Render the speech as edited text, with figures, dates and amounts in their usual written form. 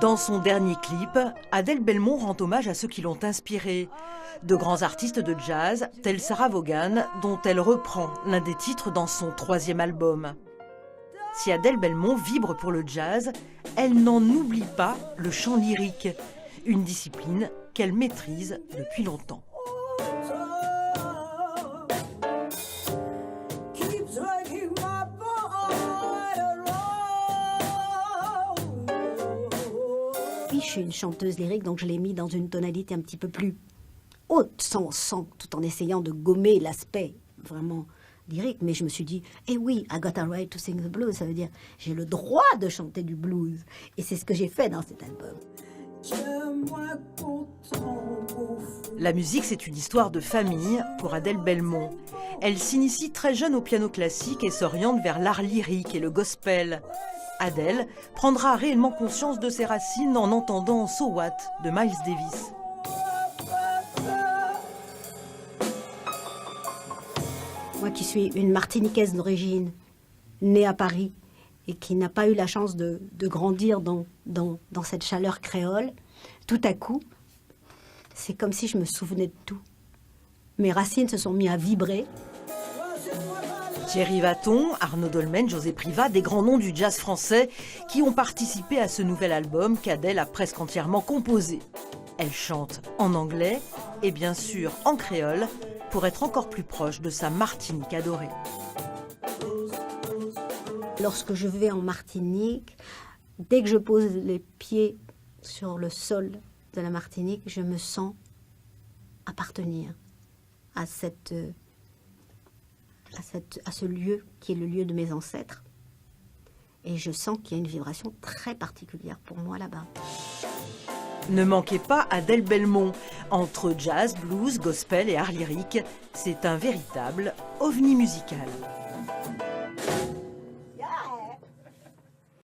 Dans son dernier clip, Adèle Belmont rend hommage à ceux qui l'ont inspirée. De grands artistes de jazz, tels Sarah Vaughan, dont elle reprend l'un des titres dans son 3e album. Si Adèle Belmont vibre pour le jazz, elle n'en oublie pas le chant lyrique, une discipline qu'elle maîtrise depuis longtemps. Je suis une chanteuse lyrique, donc je l'ai mis dans une tonalité un petit peu plus haute, sans, tout en essayant de gommer l'aspect vraiment lyrique. Mais je me suis dit, eh oui, I got a right to sing the blues, ça veut dire j'ai le droit de chanter du blues. Et c'est ce que j'ai fait dans cet album. La musique, c'est une histoire de famille pour Adèle Belmont. Elle s'initie très jeune au piano classique et s'oriente vers l'art lyrique et le gospel. Adèle prendra réellement conscience de ses racines en entendant So What de Miles Davis. Moi qui suis une Martiniquaise d'origine, née à Paris et qui n'a pas eu la chance de grandir dans cette chaleur créole, tout à coup, c'est comme si je me souvenais de tout. Mes racines se sont mises à vibrer. Thierry Watton, Arnaud Dolmen, José Privat, des grands noms du jazz français qui ont participé à ce nouvel album qu'Adèle a presque entièrement composé. Elle chante en anglais et bien sûr en créole pour être encore plus proche de sa Martinique adorée. Lorsque je vais en Martinique, dès que je pose les pieds sur le sol de la Martinique, je me sens appartenir à ce lieu qui est le lieu de mes ancêtres. Et je sens qu'il y a une vibration très particulière pour moi là-bas. Ne manquez pas Adèle Belmont. Entre jazz, blues, gospel et art lyrique, c'est un véritable ovni musical.